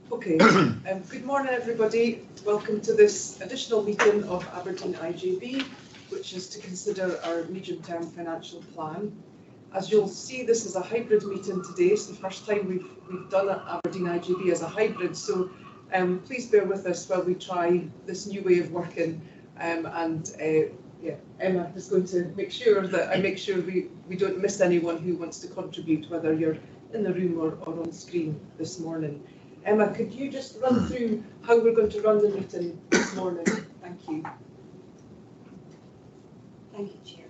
Okay, good morning everybody. Welcome to this additional meeting of Aberdeen IJB, which is to consider our medium-term financial plan. As you'll see, this is a hybrid meeting today. It's the first time we've done Aberdeen IJB as a hybrid, so please bear with us while we try this new way of working. Yeah, Emma is going to make sure that we don't miss anyone who wants to contribute, whether you're in the room or on screen this morning. Emma, could you just run through how we're going to run the meeting this morning? Thank you. Thank you, Chair.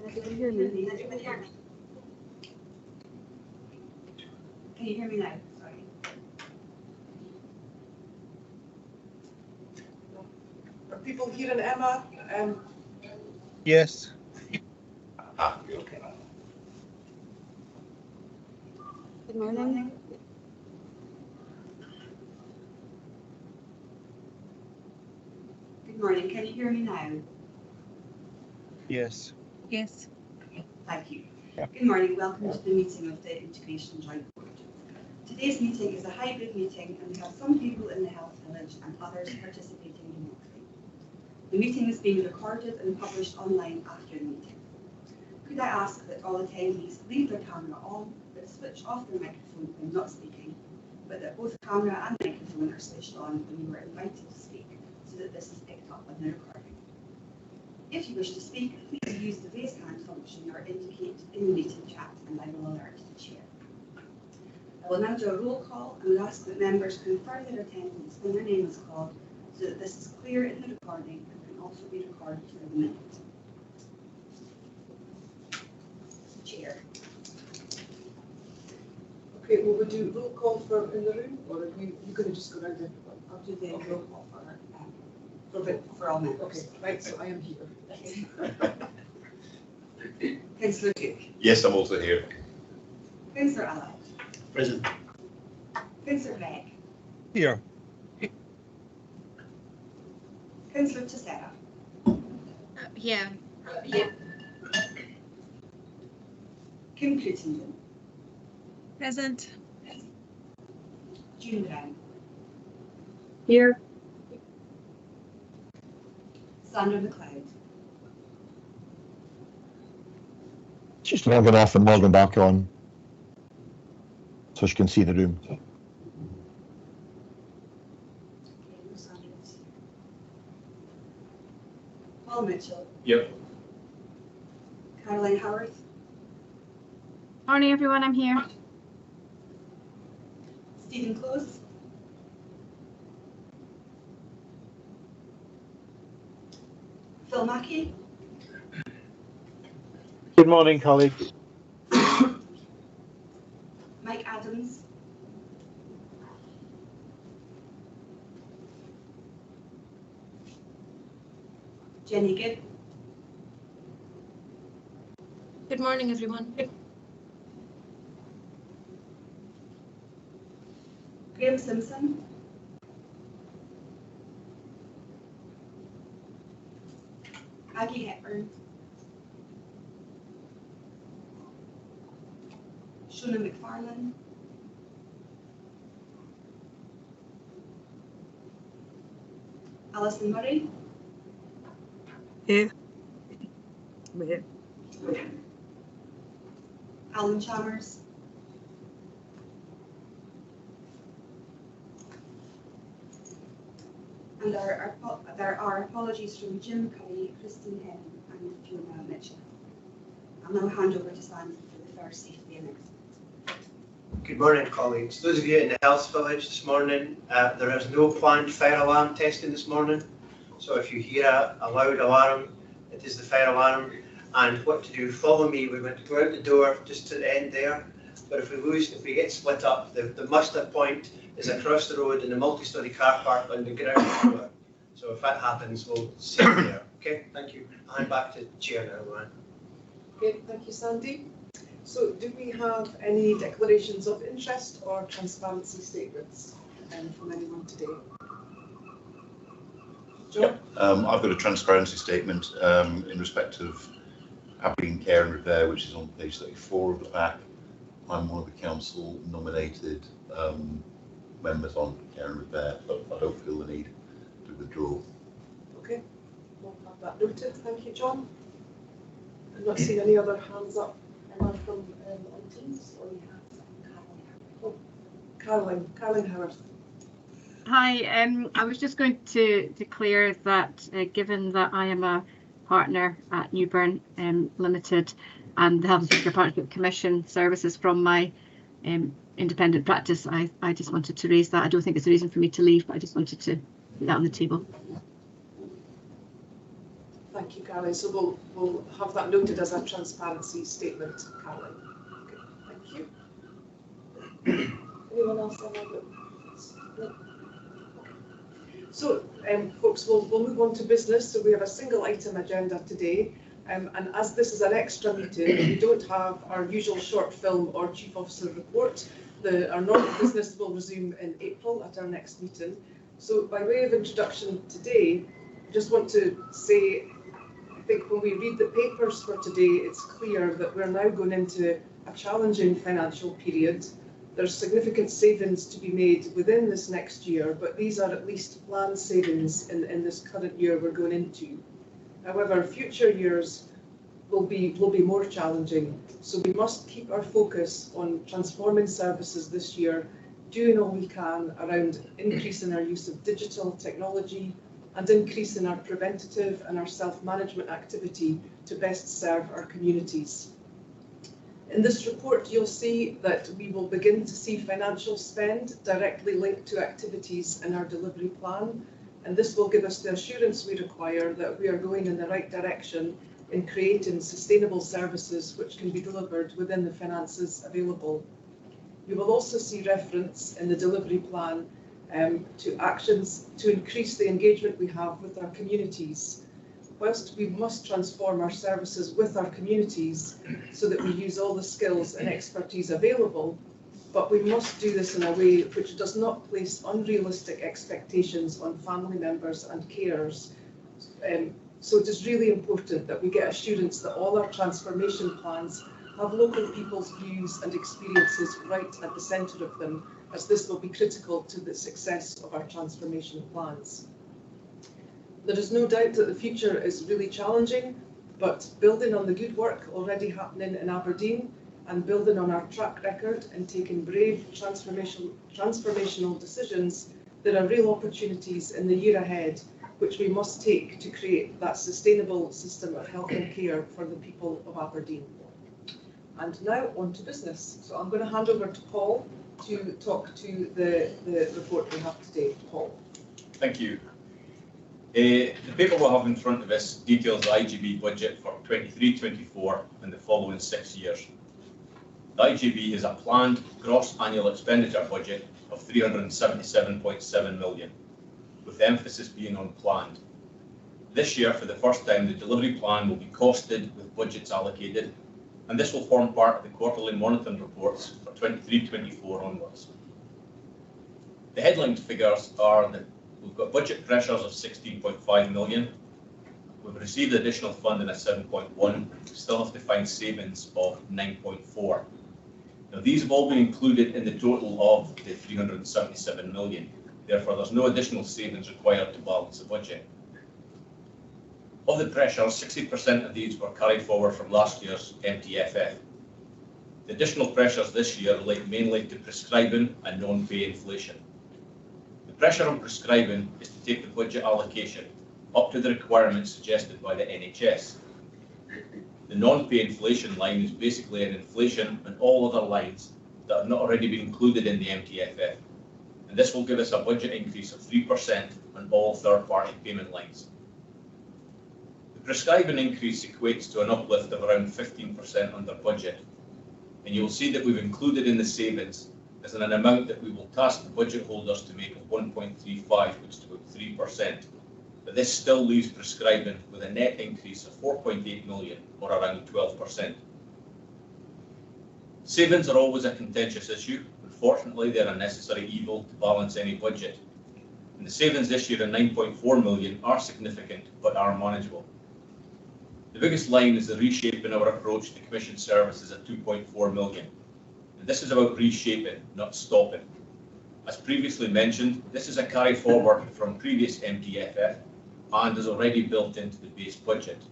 Can you hear me? Can you hear me now? Sorry. Are people hearing Emma? Yes. Okay. Good morning. Good morning. Can you hear me now? Yes. Yes. Thank you. Yeah. Good morning. Welcome to the meeting of the Integration Joint Board. Today's meeting is a hybrid meeting, and we have some people in the Health Village and others participating remotely. The meeting is being recorded and published online after the meeting. Could I ask that all attendees leave their camera on, but switch off their microphone when not speaking, but that both camera and microphone are switched on when you are invited to speak, so that this is picked up on the recording. If you wish to speak, please use the raise hand function or indicate in the meeting chat, and I will alert the chair. I will now do a roll call and will ask that members confirm their attendance when their name is called, so that this is clear in the recording and can also be recorded for the minute. Chair. Okay, will we do roll call for in the room, or are you going to just go around everyone? I'll do the roll call for all members. Okay, right, so I am here. Councillor Duke. Yes, I'm also here. Councillor Allitt. Present. Councillor Gregg. Here. Councillor Tissera. Yeah. Kim Crittenden. Present. June Brown. Here. Sandra McLeod. She's logging off and logging back on so she can see the room. Okay, no Sanders. Paul Mitchell. Yep. Caroline Howarth. Morning, everyone. I'm here. Stephen Close. Phil Mackey. Good morning, colleagues. Mike Adams. Jenny Gibb. Good morning, everyone. Graham Simpson. Aggie Hepburn. Shona McFarlane. Alison Murray. Here. Alan Chalmers. And there are apologies from Jim Curry, Christine Henn, and Fiona Mitchell. I'll now hand over to Sandy for the first safety announcement. Good morning, colleagues. Those of you in the Health Village this morning, there is no planned fire alarm testing this morning. So if you hear a loud alarm, it is the fire alarm. And what to do, follow me. We're going to go out the door just to the end there. But if we get split up, the muster point is across the road in the multi-storey car park on the ground floor. So if that happens, we'll see you there. Okay, thank you. I'll hand back to the chair now, Luann. Okay, thank you, Sandy. So do we have any declarations of interest or transparency statements from anyone today? John? I've got a transparency statement in respect of Aberdeen Care and Repair, which is on page 34 of the pack. I'm one of the council nominated members on care and repair, but I don't feel the need to withdraw. Okay, we'll have that noted. Thank you, John. I've not seen any other hands up. Anyone from on Teams, or you have Caroline Howard. Hi, I was just going to declare that given that I am a partner at Newburn Limited and the Health and Social Care Partnership Commission services from my independent practice, I just wanted to raise that. I don't think it's a reason for me to leave, but I just wanted to put that on the table. Thank you, Caroline. So we'll have that noted as a transparency statement, Caroline. Okay, thank you. Anyone else on that? No. So, folks, we'll move on to business. So we have a single item agenda today. And as this is an extra meeting, we don't have our usual short film or chief officer report. Our normal business will resume in April at our next meeting. So by way of introduction today, I just want to say, I think when we read the papers for today, it's clear that we're now going into a challenging financial period. There's significant savings to be made within this next year, but these are at least planned savings in this current year we're going into. However, future years will be more challenging, so we must keep our focus on transforming services this year, doing all we can around increasing our use of digital technology and increasing our preventative and our self-management activity to best serve our communities. In this report, you'll see that we will begin to see financial spend directly linked to activities in our delivery plan, and this will give us the assurance we require that we are going in the right direction in creating sustainable services which can be delivered within the finances available. You will also see reference in the delivery plan to actions to increase the engagement we have with our communities. Whilst we must transform our services with our communities so that we use all the skills and expertise available, but we must do this in a way which does not place unrealistic expectations on family members and carers. So it is really important that we get assurance that all our transformation plans have local people's views and experiences right at the centre of them, as this will be critical to the success of our transformation plans. There is no doubt that the future is really challenging, but building on the good work already happening in Aberdeen and building on our track record and taking brave transformational decisions, there are real opportunities in the year ahead which we must take to create that sustainable system of health and care for the people of Aberdeen. And now on to business. So I'm going to hand over to Paul to talk to the report we have today. Paul. Thank you. The paper we'll have in front of us details the IGB budget for 23-24 and the following 6 years. The IGB is a planned gross annual expenditure budget of 377.7 million, with the emphasis being on planned. This year, for the first time, the delivery plan will be costed with budgets allocated, and this will form part of the quarterly monitoring reports for 23-24 onwards. The headline figures are that we've got budget pressures of 16.5 million. We've received additional funding at 7.1. We still have to find savings of 9.4. Now, these have all been included in the total of the 377 million. Therefore, there's no additional savings required to balance the budget. Of the pressures, 60% of these were carried forward from last year's MTFF. The additional pressures this year relate mainly to prescribing and non-pay inflation. The pressure on prescribing is to take the budget allocation up to the requirements suggested by the NHS. The non-pay inflation line is basically an inflation on all other lines that have not already been included in the MTFF, and this will give us a budget increase of 3% on all third-party payment lines. The prescribing increase equates to an uplift of around 15% under budget, and you will see that we've included in the savings as an amount that we will task the budget holders to make of 1.35, which is about 3%. But this still leaves prescribing with a net increase of 4.8 million, or around 12%. Savings are always a contentious issue. Unfortunately, they're a necessary evil to balance any budget. And the savings this year at 9.4 million are significant, but are manageable. The biggest line is the reshaping our approach to commission services at 2.4 million. And this is about reshaping, not stopping. As previously mentioned, this is a carry forward from previous MTFF and is already built into the base budget. To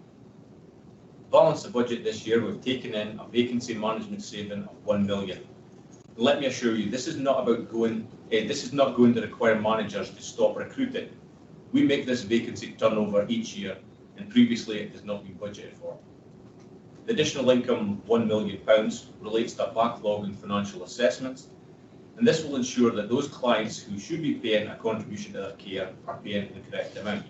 balance the budget this year, we've taken in a vacancy management saving of 1 million. Let me assure you, this is not going to require managers to stop recruiting. We make this vacancy turnover each year, and previously it has not been budgeted for. The additional income, £1 million, relates to a backlog in financial assessments, and this will ensure that those clients who should be paying a contribution to their care are paying the correct amount.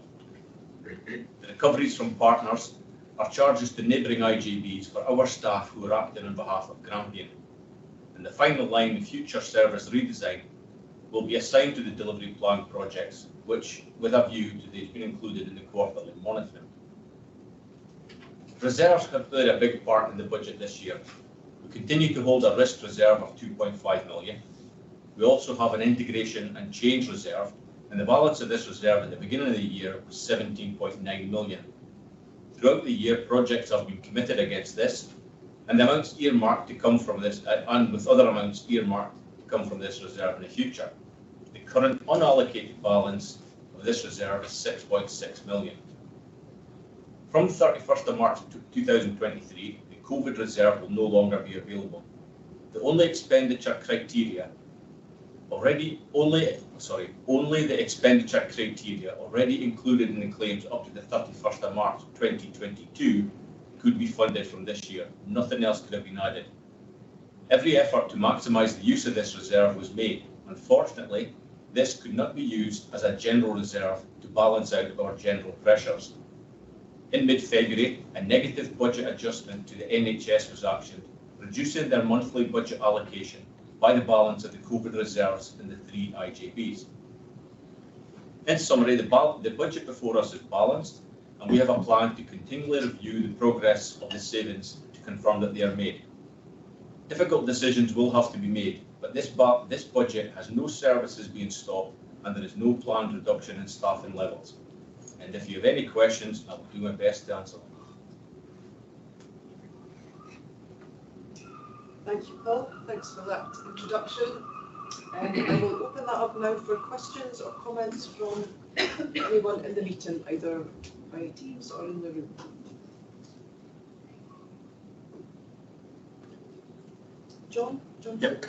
The recoveries from partners are charges to neighbouring IGBs for our staff who are acting on behalf of Grampian. And the final line, the future service redesign, will be assigned to the delivery plan projects, which, with a view to these being included in the quarterly monitoring. Reserves have played a big part in the budget this year. We continue to hold a risk reserve of 2.5 million. We also have an integration and change reserve, and the balance of this reserve at the beginning of the year was 17.9 million. Throughout the year, projects have been committed against this, and the amounts earmarked to come from this, and with other amounts earmarked to come from this reserve in the future. The current unallocated balance of this reserve is 6.6 million. From 31st of March 2023, the COVID reserve will no longer be available. The only expenditure criteria only the expenditure criteria already included in the claims up to the 31st of March 2022 could be funded from this year. Nothing else could have been added. Every effort to maximise the use of this reserve was made. Unfortunately, this could not be used as a general reserve to balance out our general pressures. In mid-February, a negative budget adjustment to the NHS was actioned, reducing their monthly budget allocation by the balance of the COVID reserves in the 3 IJBs. In summary, the budget before us is balanced, and we have a plan to continually review the progress of the savings to confirm that they are made. Difficult decisions will have to be made, but this budget has no services being stopped, and there is no planned reduction in staffing levels. And if you have any questions, I will do my best to answer them. Thank you, Paul. Thanks for that introduction. I will open that up now for questions or comments from anyone in the meeting, either by Teams or in the room. John? Yep.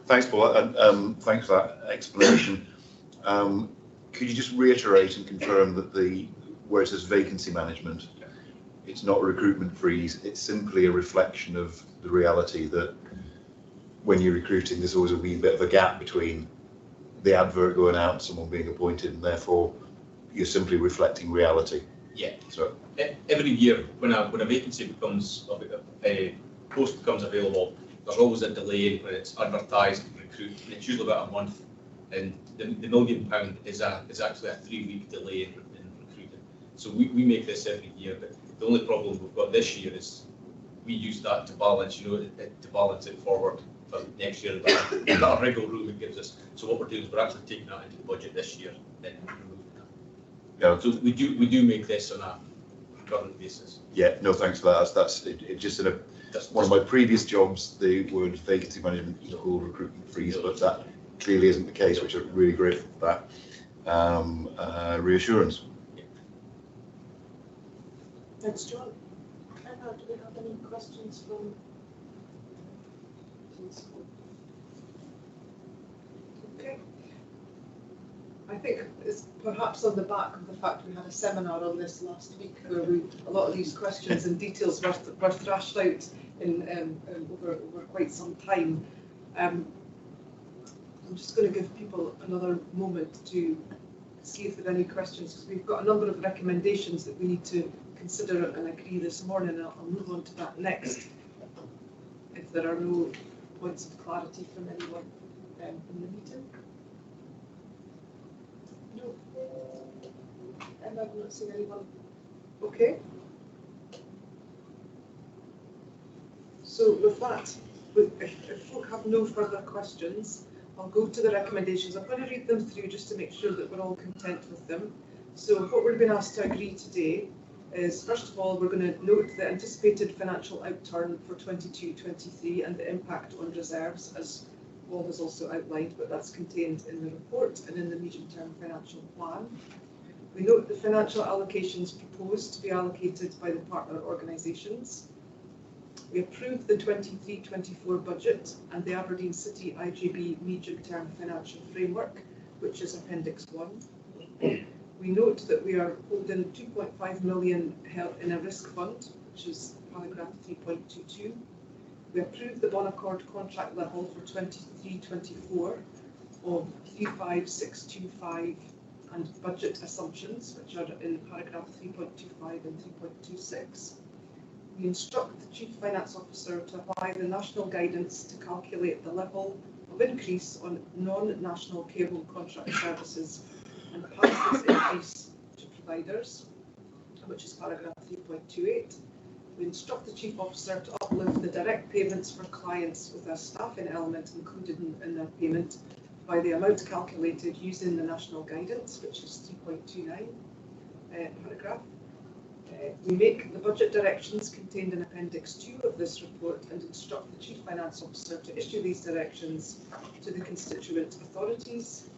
Thanks, Paul, and thanks for that explanation. Could you just reiterate and confirm that where it says vacancy management, it's not a recruitment freeze, it's simply a reflection of the reality that when you're recruiting, there's always a wee bit of a gap between the advert going out and someone being appointed, and therefore you're simply reflecting reality. Yeah. So every year, when a vacancy becomes a post becomes available, there's always a delay when it's advertised and recruit, and it's usually about a month. And the £1 million is actually a 3-week delay in recruiting. So we make this every year, but the only problem we've got this year is we use that to balance, to balance it forward for next year. That wriggle room it gives us. So what we're doing is we're actually taking that into the budget this year and removing that. yeah, So we do make this on a current basis. yeah, no, thanks for that. That's it just in one of my previous jobs, the word vacancy management equal recruitment freeze, but that clearly isn't the case, which I'm really grateful for that reassurance. Thanks, John. Emma, do we have any questions from? Okay. I think it's perhaps on the back of the fact we had a seminar on this last week where a lot of these questions and details were thrashed out in over quite some time. I'm just going to give people another moment to see if there are any questions, because we've got a number of recommendations that we need to consider and agree this morning, and I'll move on to that next if there are no points of clarity from anyone in the meeting. No. Emma, I've not seen anyone. Okay. So with that, if folk have no further questions, I'll go to the recommendations. I'm going to read them through just to make sure that we're all content with them. So what we're being asked to agree today is, first of all, we're going to note the anticipated financial outturn for 22-23 and the impact on reserves, as Paul has also outlined, but that's contained in the report and in the medium-term financial plan. We note the financial allocations proposed to be allocated by the partner organisations. We approve the 23-24 budget and the Aberdeen City IGB medium-term financial framework, which is Appendix 1. We note that we are holding 2.5 million held in a risk fund, which is paragraph 3.22. We approve the Bonaccord contract level for 23-24 of 35625 and budget assumptions, which are in paragraph 3.25 and 3.26. We instruct the Chief Finance Officer to apply the national guidance to calculate the level of increase on non-national care home contract services and pass this increase to providers, which is paragraph 3.28. We instruct the Chief Officer to uplift the direct payments for clients with a staffing element included in their payment by the amount calculated using the national guidance, which is 3.29 paragraph. We make the budget directions contained in Appendix 2 of this report and instruct the Chief Finance Officer to issue these directions to the constituent authorities.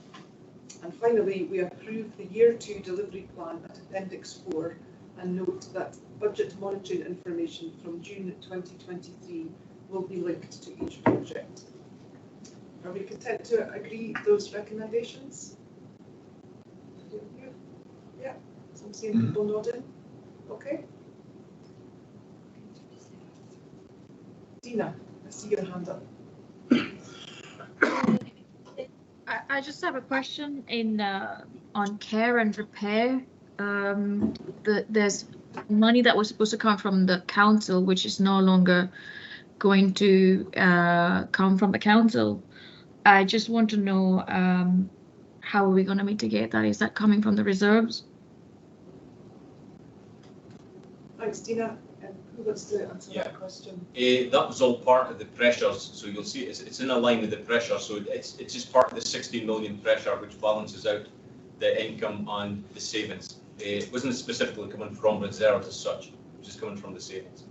And finally, we approve the Year 2 delivery plan at Appendix 4 and note that budget monitoring information from June 2023 will be linked to each project. Are we content to agree those recommendations? Yeah, so I'm seeing people nodding. Okay. Dina, I see your hand up. I just have a question in on care and repair. There's money that was supposed to come from the council, which is no longer going to come from the council. I just want to know how are we going to mitigate that? Is that coming from the reserves? Thanks, Dina. Who wants to answer that question? That was all part of the pressures, so you'll see it's in a line with the pressure, so it's just part of the 16 million pressure which balances out the income and the savings. It wasn't specifically coming from reserves as such, it was just coming from the savings.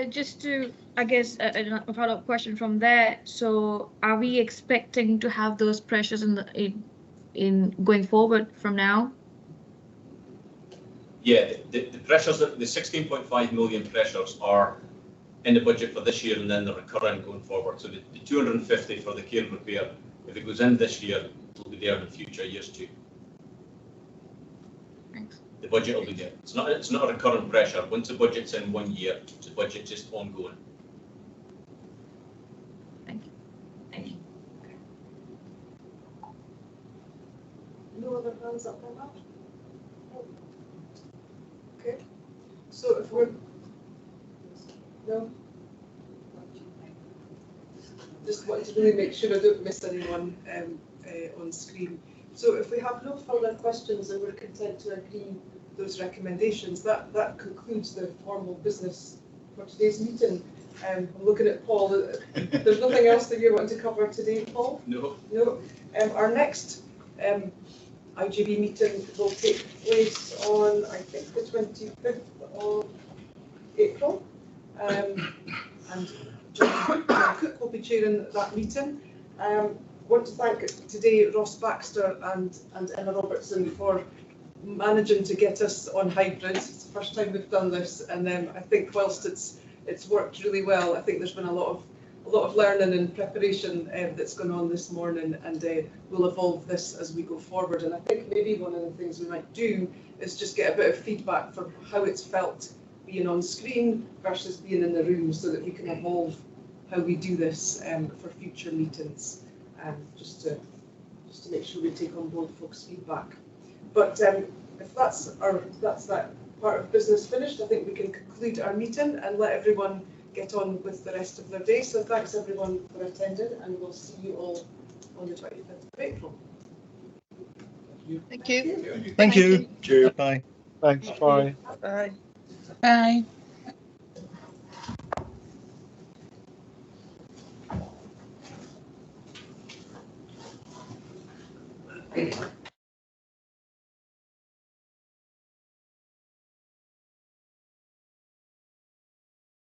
Just to, I guess, a follow-up question from there. So, are we expecting to have those pressures in going forward from now? Yeah, the pressures, the 16.5 million pressures are in the budget for this year and then they're recurring going forward. So the 250 for the care and repair, if it goes in this year, it will be there in future years too. Thanks. The budget will be there. It's not a recurrent pressure. Once the budget's in 1 year, the budget's just ongoing. Thank you. Thank you. No other hands up on that? Okay. So if we're no, just wanted to really make sure I don't miss anyone on screen. So if we have no further questions and we're content to agree those recommendations, that concludes the formal business for today's meeting. I'm looking at Paul. There's nothing else that you want to cover today, Paul? No. No. Our next IGB meeting will take place on, I think, the 25th of April. And John Cook will be chairing that meeting. I want to thank today Ross Baxter and Emma Robertson for managing to get us on hybrid. It's the first time we've done this, and I think whilst it's worked really well, I think there's been a lot of learning and preparation that's gone on this morning, and we'll evolve this as we go forward. And I think maybe one of the things we might do is just get a bit of feedback for how it's felt being on screen versus being in the room, so that we can evolve how we do this for future meetings, just to make sure we take on board folks' feedback. But if that's that part of business finished, I think we can conclude our meeting and let everyone get on with the rest of their day. So thanks everyone for attending, and we'll see you all on the 25th of April. Thank you. Thank you. Cheers. Bye. Thanks, bye. Bye. Bye. Thank you.